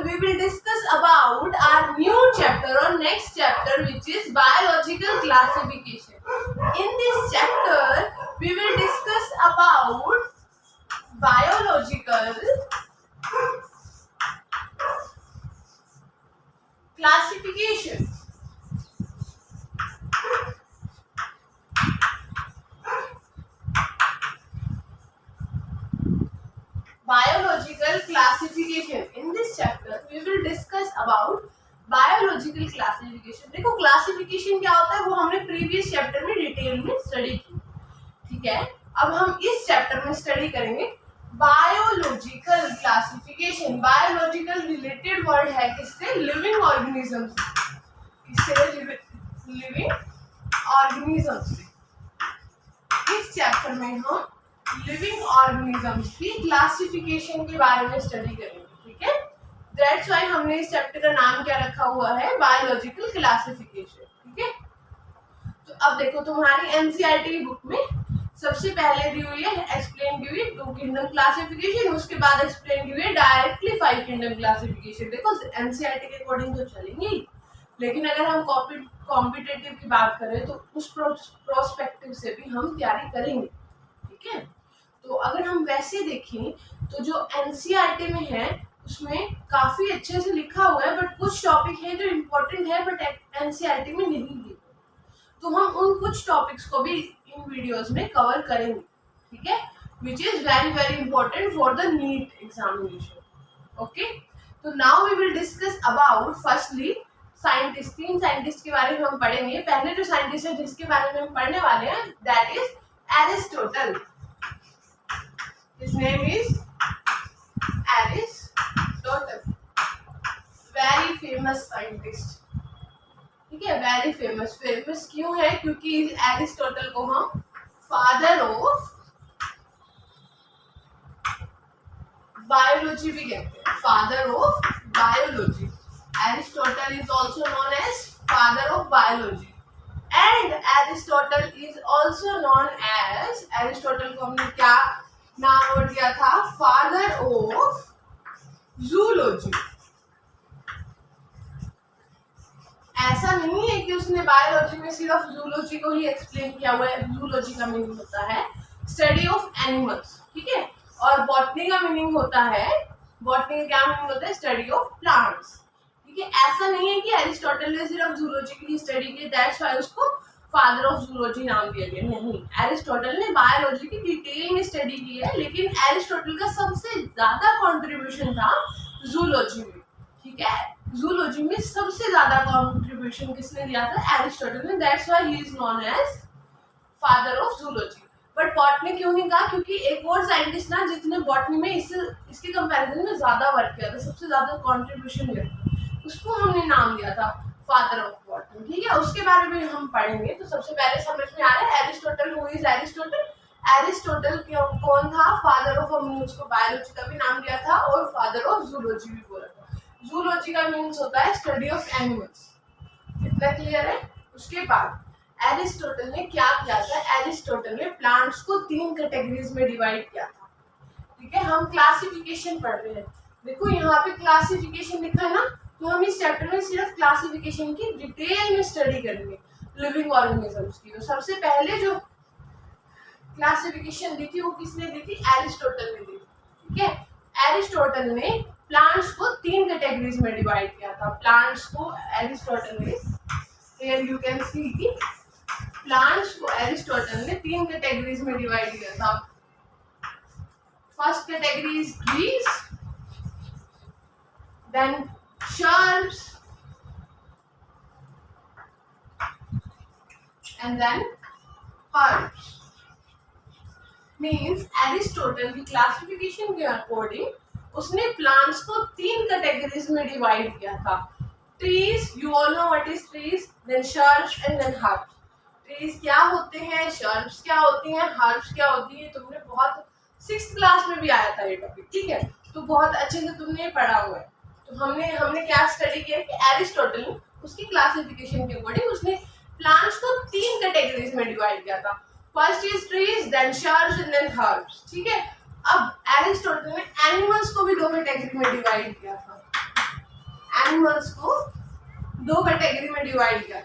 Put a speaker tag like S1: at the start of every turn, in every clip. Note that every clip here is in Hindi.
S1: we will discuss about our new chapter or next chapter, which is biological classification. In this chapter, we will discuss about biological classification. Biological classification. In this chapter, we will discuss about biological classification. देखो क्लासिफिकेशन क्या होता है वो हमने प्रीवियस चैप्टर में डिटेल में स्टडी की, ठीक है. अब हम इस चैप्टर में स्टडी करेंगे biological classification. Biological related word है किससे? लिविंग ऑर्गेनिज्म से. किससे? लिविंग ऑर्गेनिज्म से. इस चैप्टर में हम लिविंग ऑर्गेनिजम्स की क्लासिफिकेशन के बारे में स्टडी करेंगे, ठीक है. दैट्स व्हाई हमने इस चैप्टर का नाम क्या रखा हुआ है? बायोलॉजिकल क्लासिफिकेशन, ठीक है. तो अब देखो तुम्हारी एनसीईआरटी बुक में सबसे पहले दी हुई है एक्सप्लेन दी हुई 2 किंगडम क्लासिफिकेशन, उसके बाद एक्सप्लेन दी हुई है डायरेक्टली 5 किंगडम क्लासिफिकेशन. देखो एनसीईआरटी के अकॉर्डिंग तो चलेंगे, लेकिन अगर हम कॉम्पिटिटिव की बात करें तो उस प्रोस्पेक्टिव से भी हम तैयारी करेंगे, ठीक है. तो अगर हम वैसे देखें तो जो एनसीईआरटी में है उसमें काफी अच्छे से लिखा हुआ है, बट कुछ टॉपिक है जो इम्पोर्टेंट है बट एनसीईआरटी में नहीं है. तो हम उन कुछ टॉपिक्स को भी इन वीडियोस में कवर करेंगे, ठीक है, which is very very important for the NEET examination. Okay, तो now we will discuss about firstly scientist. 3 scientist के बारे में हम पढ़ेंगे. पहले जो साइंटिस्ट है जिसके बारे में हम पढ़ने वाले हैं that is Aristotle. His name is Aristotle. Very famous scientist. ठीक है, वेरी फेमस. फेमस क्यों है? क्योंकि एरिस्टोटल को हम फादर ऑफ बायोलॉजी भी कहते हैं. Father of biology. Aristotle is also known as father of biology. And Aristotle is also known as, Aristotle को हमने क्या नाम और दिया था? Father of zoology. ऐसा नहीं है कि उसने बायोलॉजी में सिर्फ जूलॉजी को ही एक्सप्लेन किया हुआ है. जूलॉजी का मीनिंग होता है स्टडी ऑफ एनिमल्स, ठीक है, और बॉटनी का मीनिंग होता है, बॉटनी का क्या मीनिंग होता है? स्टडी ऑफ प्लांट्स, ठीक है. ऐसा नहीं है कि एरिस्टोटल ने सिर्फ जूलॉजी की स्टडी की दैट्स व्हाई उसको फादर ऑफ जूलॉजी नाम दिया गया. नहीं, एरिस्टोटल ने बायोलॉजी की डिटेल में स्टडी की है, लेकिन एरिस्टोटल का सबसे ज्यादा कंट्रीब्यूशन था जूलॉजी में, ठीक है. जूलॉजी में सबसे ज्यादा कंट्रीब्यूशन किसने दिया था? एरिस्टोटल ने. That's why he is known as father of zoology. But botany क्यों नहीं कहा? क्योंकि एक और साइंटिस्ट ना जिसने बॉटनी में इसके कंपैरिजन में ज्यादा वर्क किया था, सबसे ज्यादा कंट्रीब्यूशन दिया था, उसको हमने नाम दिया था फादर ऑफ बॉटनी, ठीक है. उसके बारे में हम पढ़ेंगे. तो सबसे पहले समझ में आ रहा है Aristotle. Who is Aristotle? Aristotle कौन था? फादर ऑफ, हमने उसको बायोलॉजी का भी नाम दिया था और फादर ऑफ जूलॉजी भी बोला था. जूलॉजी का मीन्स होता है स्टडी ऑफ एनिमल्स. इतना क्लियर है? उसके बाद एरिस्टोटल ने क्या किया था? एरिस्टोटल ने प्लांट्स को 3 कैटेगरीज में डिवाइड किया था, ठीक है. हम क्लासिफिकेशन पढ़ रहे हैं. देखो यहाँ पे क्लासिफिकेशन लिखा है ना, तो हम इस चैप्टर में सिर्फ क्लासिफिकेशन की डिटेल में स्टडी करेंगे लिविंग ऑर्गेनिजम्स की. तो सबसे पहले जो क्लासिफिकेशन दी थी वो किसने दी थी? एरिस्टोटल ने दी थी, ठीक है. एरिस्टोटल ने प्लांट्स को 3 कैटेगरीज में डिवाइड किया था. प्लांट्स को एरिस्टोटल ने, हियर यू कैन सी कि प्लांट्स को एरिस्टोटल ने 3 कैटेगरीज में डिवाइड किया था. First category is trees, then shrubs, and then herbs. Means Aristotle की क्लासिफिकेशन के अकॉर्डिंग उसने प्लांट्स को 3 कैटेगरीज में डिवाइड किया था. Trees, you all know what is trees, then shrubs and then herbs. Trees क्या होते हैं, shrubs क्या होती हैं, herbs क्या होती है? तुमने बहुत 6th क्लास में भी आया था ये टॉपिक, ठीक है. तो बहुत अच्छे से तुमने पढ़ा हुआ है. तो हमने क्या स्टडी किया कि एरिस्टोटल उसकी क्लासिफिकेशन के अकॉर्डिंग उसने प्लांट्स को 3 कैटेगरीज में डिवाइड किया था. First is trees, then shrubs and then herbs, ठीक है. अब एरिस्टोटल ने एनिमल्स को भी 2 कैटेगरी में डिवाइड किया था. एनिमल्स को दो कैटेगरी में डिवाइड किया।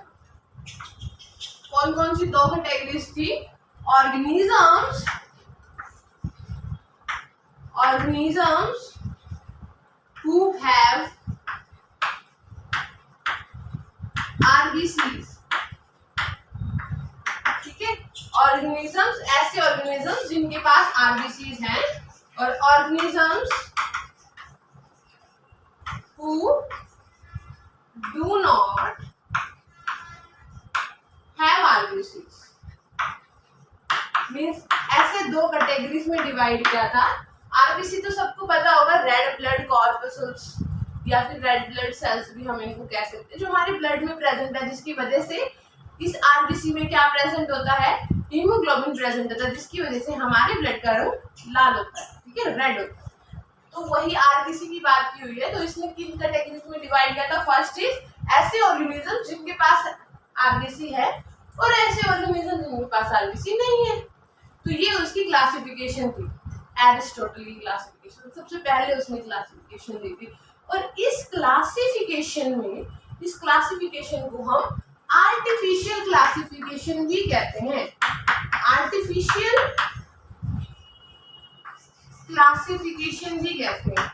S1: कौन कौन सी दो कैटेगरीज थी? ऑर्गेनिजम्स who have RBCs, ठीक है। ऑर्गेनिजम्स, ऐसे ऑर्गेनिजम्स जिनके पास RBCs हैं, और organisms who do not have RBCs, means ऐसे दो कैटेगरीज में डिवाइड किया था। आरबीसी तो सबको पता होगा, रेड ब्लड कॉर्पसल्स या फिर रेड ब्लड सेल्स भी हम इनको कह सकते हैं, जो हमारे ब्लड में प्रेजेंट है, जिसकी वजह से इस आरबीसी में क्या प्रेजेंट होता है? हीमोग्लोबिन प्रेजेंट होता है, जिसकी वजह से हमारे ब्लड का रंग लाल होता है, ठीक है, रेड होता है। तो वही आरबीसी की बात की हुई है। तो इसने किन कैटेगरीज में डिवाइड किया था? फर्स्ट इज ऐसे ऑर्गेनिज्म जिनके पास आरबीसी है, और ऐसे ऑर्गेनिज्म जिनके पास आरबीसी नहीं है। तो ये उसकी क्लासिफिकेशन थी, एरिस्टोटल की क्लासिफिकेशन। सबसे पहले उसने क्लासिफिकेशन दी थी, और इस क्लासिफिकेशन को हम आर्टिफिशियल क्लासिफिकेशन भी कहते हैं। आर्टिफिशियल क्लासिफिकेशन भी कहते हैं।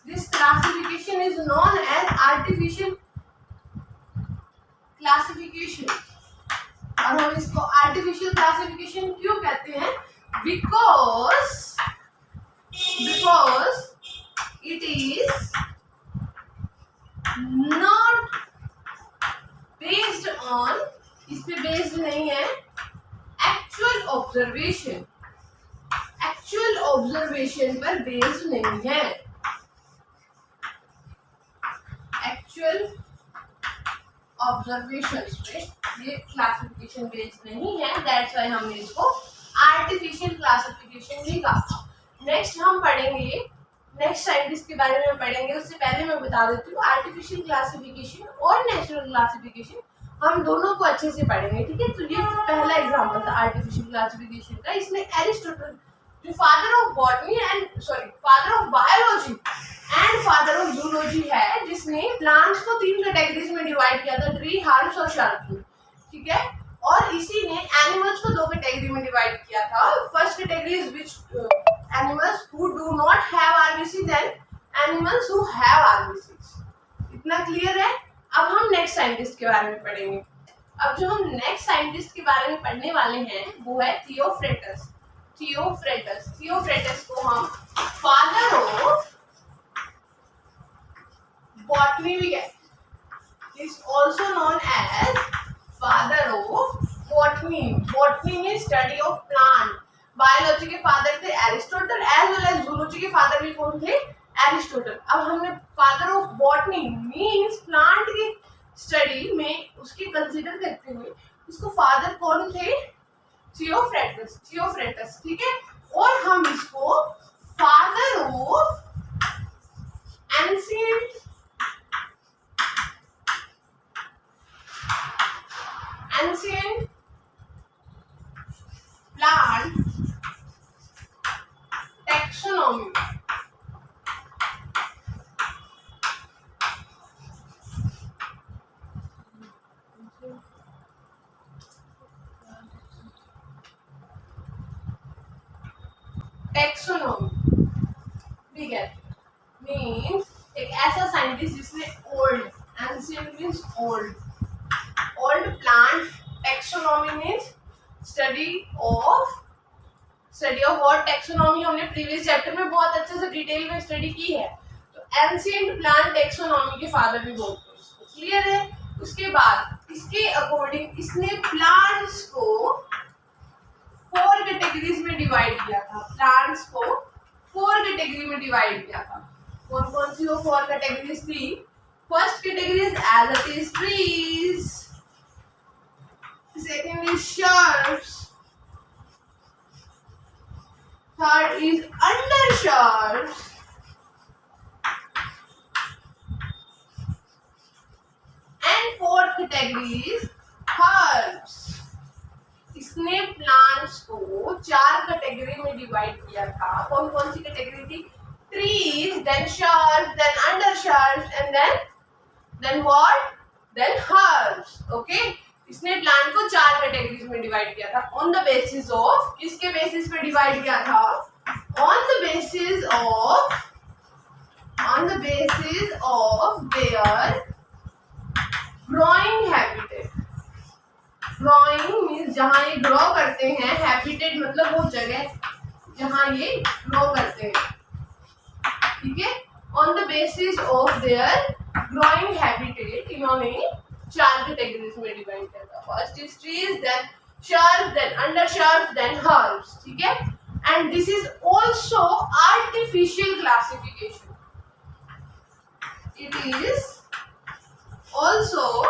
S1: This classification is known as artificial classification. और हम इसको आर्टिफिशियल क्लासिफिकेशन क्यों कहते हैं? Because it is not based on, इस पे बेस्ड नहीं है, एक्चुअल ऑब्जर्वेशन पर बेस्ड नहीं है, एक्चुअल ऑब्जर्वेशन पे ये क्लासिफिकेशन बेस्ड नहीं है। दैट्स व्हाई हमने इसको आर्टिफिशियल क्लासिफिकेशन भी कहा। नेक्स्ट हम पढ़ेंगे, नेक्स्ट साइंटिस्ट के बारे में पढ़ेंगे। उससे पहले मैं बता देती हूँ, आर्टिफिशियल क्लासिफिकेशन और नेचुरल क्लासिफिकेशन हम दोनों को अच्छे से पढ़ेंगे, ठीक है। तो ये पहला एग्जांपल था आर्टिफिशियल क्लासिफिकेशन का। इसमें एरिस्टोटल, जो father of biology and father of zoology है, जिसने प्लांट्स को तीन कैटेगरीज में डिवाइड किया था, ट्री, हर्ब्स और शार्क, ठीक है। और इसी ने एनिमल्स को दो कैटेगरी में डिवाइड किया था। First category is which animals who do not have RBC, then animals who have RBCs। इतना क्लियर है? अब हम नेक्स्ट साइंटिस्ट के बारे में पढ़ेंगे। अब जो हम नेक्स्ट साइंटिस्ट के बारे में पढ़ने वाले हैं वो है थियोफ्रेटस। थियोफ्रेटस को हम फादर ऑफ बॉटनी भी कहते हैं। Is also known as father of botany. Botany में स्टडी ऑफ प्लांट। बायोलॉजी के फादर थे Aristotle, as well as zoology के फादर भी कौन थे? एरिस्टोटल। अब हमने father of botany means plant की स्टडी में उसके कंसीडर करते हुए उसको फादर कौन थे? थियोफ्रेटस, ठीक है। और हम इसको father of ancient plant taxonomy, ठीक है। मीन्स एक ऐसा साइंटिस्ट जिसने old, ancient means old plant, taxonomy means study of what? Taxonomy हमने प्रीवियस चैप्टर में बहुत अच्छे से डिटेल में स्टडी की है। तो एंशिएंट प्लांट टैक्सोनॉमी के फादर भी बोलते हैं इसको, क्लियर है। उसके बाद इसके अकॉर्डिंग इसने प्लांट्स को 4 कैटेगरीज में डिवाइड किया था। प्लांट्स को 4 कैटेगरी में डिवाइड किया था। कौन कौन सी वो 4 कैटेगरीज थी? First category is as it is trees, second is shrubs, third is undershrubs, and fourth category is herbs। इसने प्लांट्स को 4 कैटेगरी में डिवाइड किया था। कौन कौन सी कैटेगरी थी? Trees, then shrubs, then undershrubs, and then then what, then herbs. Okay, इसने प्लांट को 4 कैटेगरीज में डिवाइड किया था. ऑन द बेसिस ऑफ, किसके बेसिस पे डिवाइड किया था? On the basis of their growing habitat. Growing means जहां ये ग्रो करते हैं, हैबिटेट मतलब वो जगह जहां ये ग्रो करते हैं. ठीक है, on the basis of their growing habitat इन्होंने 4 कैटेगरीज में डिवाइड किया था. First is trees, then shrubs, then undershrubs, then herbs. ठीक है, and this is also artificial classification. It is also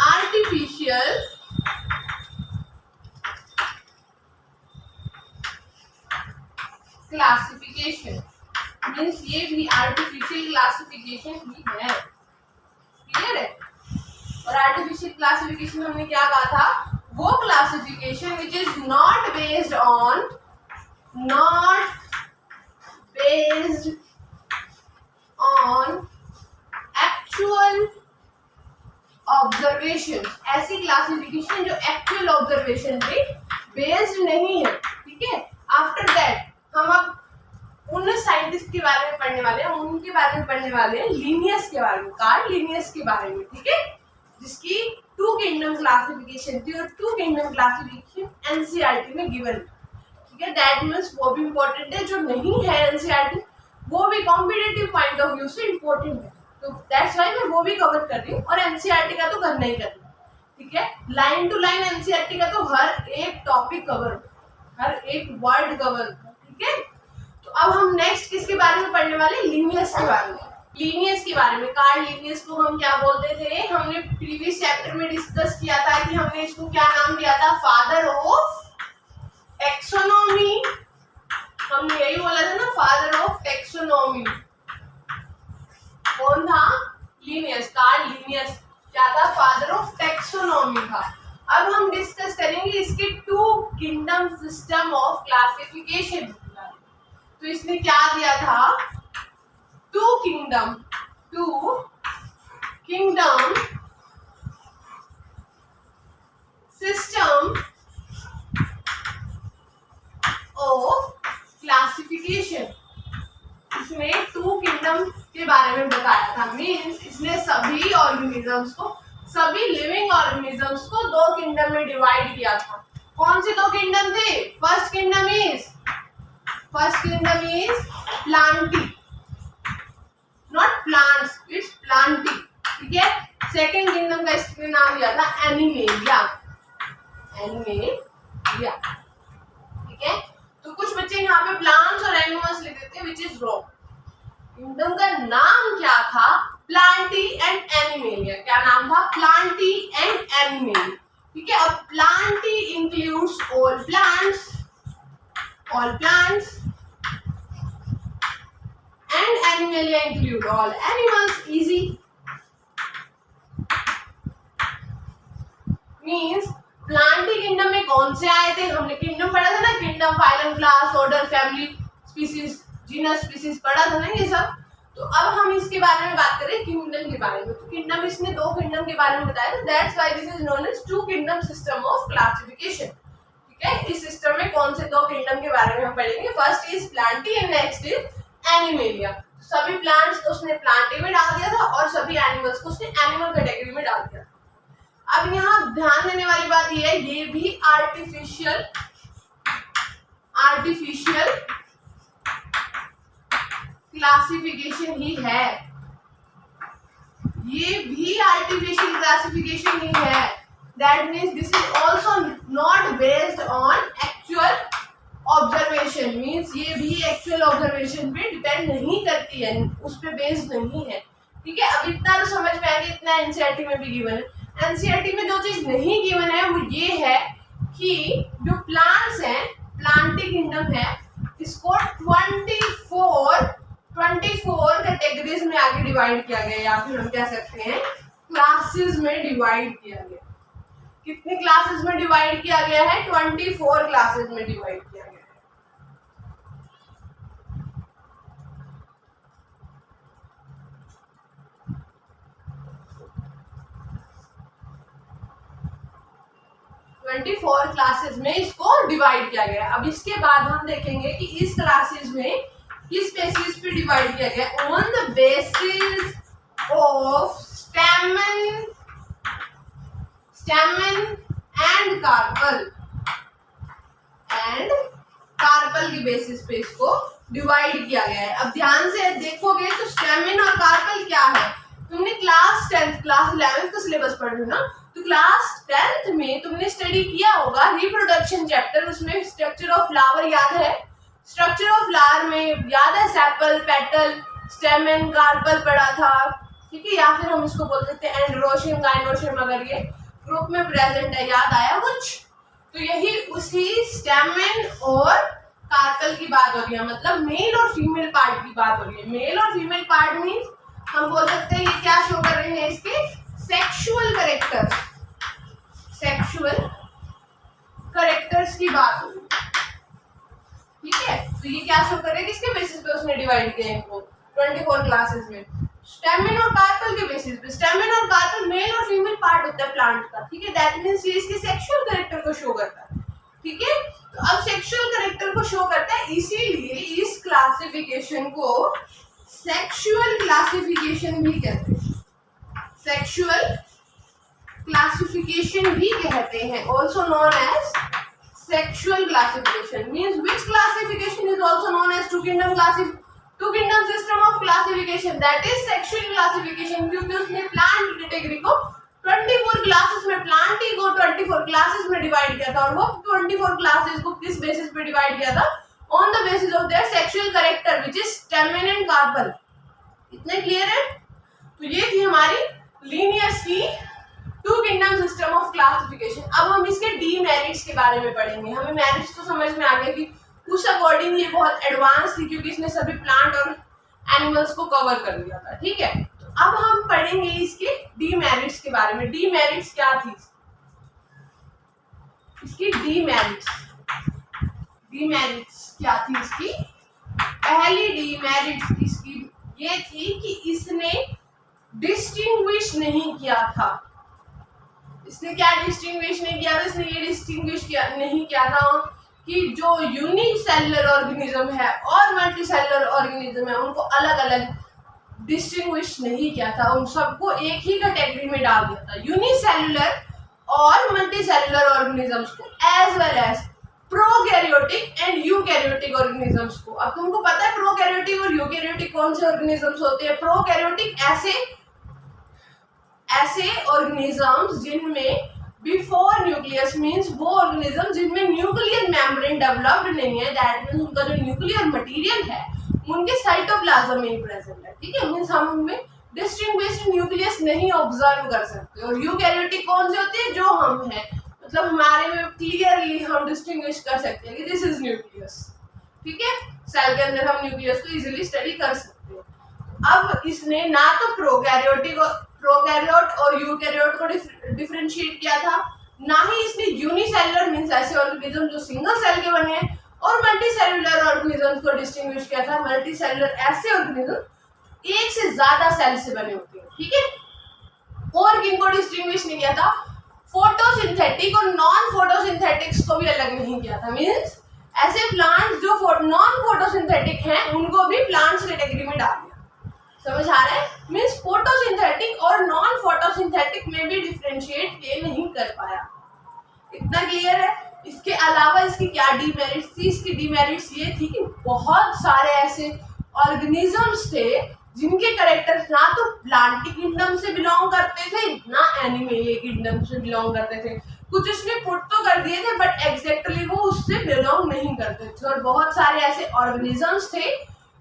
S1: artificial classification. Means ये भी आर्टिफिशियल क्लासिफिकेशन ही है. क्लियर है? और आर्टिफिशियल क्लासिफिकेशन हमने क्या कहा था? वो classification which is not based on actual observation. ऐसी क्लासिफिकेशन जो एक्चुअल ऑब्जर्वेशन पे बेस्ड नहीं है. ठीक है, आफ्टर दैट हम अब उन साइंटिस्ट के बारे में पढ़ने वाले हैं, उनके बारे में पढ़ने वाले हैं, लिनियस के बारे में, कार्ल लिनियस के बारे में. ठीक है, जिसकी 2 किंगडम क्लासिफिकेशन थी और 2 किंगडम क्लासिफिकेशन एनसीईआरटी में गिवन. ठीक है, दैट मीन्स वो भी इम्पोर्टेंट है. जो नहीं है एनसीईआरटी वो भी कॉम्पिटिटिव पॉइंट ऑफ व्यू से इम्पोर्टेंट है. तो दैट्स वाई मैं वो भी कवर कर रही हूँ. और एनसीईआरटी का तो करना ही करना. ठीक है, लाइन टू लाइन एनसीईआरटी का तो हर एक टॉपिक कवर, हर एक वर्ड कवर. ठीक है, तो अब हम नेक्स्ट किसके बारे में पढ़ने वाले? लिनियस के बारे में. लीनियस के बारे में. कार्ल लीनियस को हम क्या बोलते थे? हमने प्रीवियस चैप्टर में डिस्कस किया था कि हमने इसको क्या नाम दिया था? Father of taxonomy. हमने यही बोला था ना, फादर ऑफ टेक्सोनॉमी. कौन था? लीनियस. कार्ल लीनियस क्या था? फादर ऑफ टेक्सोनॉमी था. अब हम डिस्कस करेंगे इसके 2 किंगडम सिस्टम ऑफ क्लासिफिकेशन. तो इसने क्या दिया था? 2 किंगडम सिस्टम ऑफ क्लासिफिकेशन. इसने 2 किंगडम के बारे में बताया था. मीन्स इसने सभी ऑर्गेनिजम्स को, सभी लिविंग ऑर्गेनिजम्स को 2 किंगडम में डिवाइड किया था. कौन से 2 किंगडम थे? First kingdom is Plantae, not plants, it's Plantae. ठीक है, सेकेंड किंगडम का इसने नाम दिया था एनिमेलिया. ठीक है, तो कुछ बच्चे यहाँ पे प्लांट्स और एनिमल्स लिख देते हैं, विच इज रॉन्ग. किंगडम का नाम क्या था? Plantae and animalia. क्या नाम था? Plantae and animalia. ठीक है, अब Plantae includes all plants and animalia include all animals. Easy. Means Plantae kingdom में कौन से आए थे? हमने किंगडम पढ़ा था ना, kingdom, phylum, class, order, family, species, genus, species पढ़ा था ना ये सब. तो अब हम इसके बारे में बात करें किंगडम के बारे में. तो किंगडम, इसने 2 किंगडम के बारे में बताया. That's why this is known as 2 kingdom system of classification. ठीक है, इस सिस्टम में कौन से 2 किंगडम के बारे में हम पढ़ेंगे? First is Plantae and next is animalia. सभी प्लांट्स को उसने प्लांटी में डाल दिया था और सभी एनिमल्स को उसने एनिमल कैटेगरी में डाल दिया. अब यहाँ ध्यान देने वाली बात ये है, ये भी आर्टिफिशियल क्लासिफिकेशन ही है. ये भी आर्टिफिशियल क्लासिफिकेशन ही है. That means this is also not based on actual observation. Means ये भी एक्चुअल ऑब्जर्वेशन पे डिपेंड नहीं करती है, उस पर बेस्ड नहीं है. ठीक है, अब इतना तो समझ में आ गया, इतना एनसीईआरटी में भी गिवन है. एनसीईआरटी में जो चीज नहीं गिवन है वो ये है कि जो प्लांट्स हैं, प्लांटी किंगडम है, इसको 24 कैटेगरीज में आगे डिवाइड किया गया, या फिर हम कह सकते हैं क्लासेस में डिवाइड किया गया. कितनी क्लासेस में डिवाइड किया गया है? 24 क्लासेस में डिवाइड किया गया. 24 क्लासेस में इसको डिवाइड किया गया। अब इसके बाद हम देखेंगे कि इस क्लासेस में किस बेसिस पे डिवाइड किया गया, on the basis of stamen and carpel की बेसिस पे इसको डिवाइड किया गया है। अब ध्यान से देखोगे तो स्टैमेन और कार्पल क्या है, तुमने क्लास 10th क्लास 11th का सिलेबस पढ़ लो ना, तो क्लास 10th में तुमने स्टडी किया होगा रिप्रोडक्शन चैप्टर, उसमें स्ट्रक्चर ऑफ फ्लावर याद है, स्ट्रक्चर ऑफ फ्लावर में याद है सेपल, पेटल, स्टेमेन, कार्पल पढ़ा था, ठीक है, या फिर हम इसको बोल सकते हैं एंड्रोशियम, गाइनोशियम, अगर ये ग्रुप में प्रेजेंट है, याद आया कुछ? तो यही उसी स्टेमेन और कार्पल की बात हो रही है, मतलब मेल और फीमेल पार्ट की बात हो रही है। मेल और फीमेल पार्ट मीन्स हम बोल सकते हैं ये क्या शो कर रहे हैं, इसके सेक्सुअल कैरेक्टर्स की बात हो रही है, ठीक है। तो ये क्या शो कर रहे हैं, किसके बेसिस पे उसने डिवाइड किया है इनको 24 क्लासेस में, स्टेमेन और कार्पल के बेसिस पे। स्टेमेन और कार्पल मेल और फीमेल पार्ट होता है प्लांट का, ठीक है, दैट मींस ये इसके सेक्सुअल कैरेक्टर को शो करता है, ठीक है। तो अब सेक्सुअल कैरेक्टर को शो करता है, इसीलिए इस क्लासिफिकेशन को सेक्सुअल क्लासिफिकेशन भी कहते हैं, सेक्सुअल क्लासिफिकेशन भी कहते हैं, also known as sexual classification. Means which classification is also known as two kingdom system of classification, that is sexual classification, क्योंकि उसने प्लांट कैटेगरी को 24 क्लासेस में, प्लांट ही को 24 क्लासेस में डिवाइड किया था, और वो 24 क्लासेस को किस बेसिस पे डिवाइड किया था, on the basis of their sexual character which is stamen and carpel. इतने क्लियर है? तो ये थी हमारी लीनियर्स की two kingdom system of classification. अब हम इसके डीमेरिट्स के बारे में पढ़ेंगे। हमें मेरिट्स तो समझ में आ गया कि उस अकॉर्डिंग ये बहुत एडवांस थी, क्योंकि इसने सभी प्लांट और एनिमल्स को कवर कर लिया था, ठीक है। तो अब हम पढ़ेंगे इसके डीमेरिट्स के बारे में। डीमेरिट्स क्या थी इसकी? डीमेरिट्स क्या थी इसकी? पहली डीमेरिट्स इसकी ये थी कि इसने डिस्टिंग्विश नहीं किया था। इसने क्या डिस्टिंग्विश नहीं किया था? इसने ये डिस्टिंग्विश नहीं किया था कि जो यूनिसेलुलर ऑर्गेनिज्म है और मल्टीसेलुलर ऑर्गेनिज्म है उनको अलग अलग डिस्टिंग्विश नहीं किया था, उन सबको एक ही कैटेगरी में डाल दिया था, यूनिसेलुलर और मल्टीसेलुलर ऑर्गेनिजम्स को, as well as prokaryotic and eukaryotic organisms को। अब तुमको पता है प्रोकैरियोटिक और यूकैरियोटिक कौन से ऑर्गेनिजम्स होते हैं? प्रोकैरियोटिक ऐसे ऑर्गेनिजम्स जिनमें बिफोर न्यूक्लियस, मींस वो ऑर्गेनिज्म जिनमें न्यूक्लियर मेम्ब्रेन डेवलप्ड नहीं है, दैट मींस उनका जो न्यूक्लियर मटेरियल है उनके साइटोप्लाज्म में ही प्रेजेंट है, ठीक है। मींस हम उनमें डिस्टिंग्विश्ड न्यूक्लियस नहीं ऑब्जर्व कर सकते। और यूकैरियोटिक कौन से होते हैं? जो हम हैं, मतलब हमारे में क्लियरली हम डिस्टिंग्विश कर सकते हैं कि दिस इज न्यूक्लियस, ठीक है। सेल के अंदर हम न्यूक्लियस को इजीली स्टडी कर सकते हैं। अब इसने ना तो प्रोकैरियोट और यूकैरियोट को डिफरेंशिएट किया था, ना ही इसने यूनिसेलुलर मींस ऐसे ऑर्गेनिज्म जो सिंगल सेल के बने हैं, और मल्टीसेलुलर ऑर्गेनिजम्स को डिस्टिंग्विश किया था। मल्टीसेलुलर ऐसे ऑर्गेनिज्म एक से ज्यादा सेल से बने होते हैं, ठीक है। और किनको डिस्टिंग्विश नहीं किया था? फोटोसिंथेटिक और नॉन फोटोसिंथेटिक्स को भी अलग नहीं किया था। मींस ऐसे प्लांट्स जो नॉन फोटोसिंथेटिक हैं उनको भी प्लांट्स कैटेगरी में डाल दिया। समझ आ रहा है? मींस फोटोसिंथेटिक और नॉन फोटोसिंथेटिक में भी डिफरेंशिएट ये नहीं कर पाया। इतना क्लियर है? इसके अलावा इसकी क्या डीमेरिट्स थी? इसकी डीमेरिट्स ये थी कि बहुत सारे ऐसे ऑर्गेनिजम्स थे जिनके कैरेक्टर्स ना तो प्लांट किंगडम से बिलोंग करते थे, ना एनिमल किंगडम से बिलोंग करते थे। कुछ उसने पुट तो कर दिए थे बट एग्जैक्टली वो उससे बिलोंग नहीं करते थे। और बहुत सारे ऐसे ऑर्गेनिजम्स थे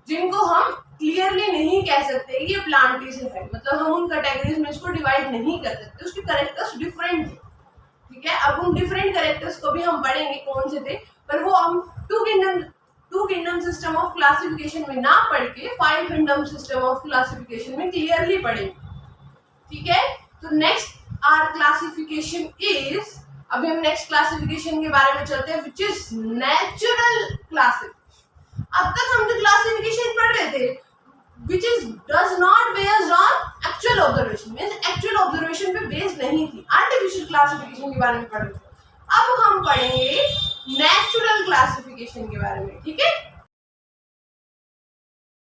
S1: जिनको हम क्लियरली नहीं कह सकते ये प्लांट से है, मतलब हम उन कैटेगरीज में इसको डिवाइड नहीं कर सकते, उसके कैरेक्टर्स डिफरेंट थे, ठीक है। अब उन डिफरेंट कैरेक्टर्स को भी हम पढ़ेंगे कौन से थे, पर वो हम two kingdom system of classification में ना पढ़ के 5 किंगडम सिस्टम ऑफ क्लासिफिकेशन में क्लियरली पढ़ेंगे, ठीक है। तो नेक्स्ट आवर क्लासिफिकेशन इज, अभी हम नेक्स्ट क्लासिफिकेशन के बारे में चलते हैं, विच इज नेचुरल क्लासिफिकेशन। अब तक हम जो क्लासिफिकेशन पढ़ रहे थे which is does not based on actual observation, means actual observation पे बेस्ड नहीं थी, आर्टिफिशियल क्लासिफिकेशन के बारे में पढ़ रहे थे। अब हम पढ़ेंगे नेचुरल क्लासिफिकेशन के बारे में, ठीक है।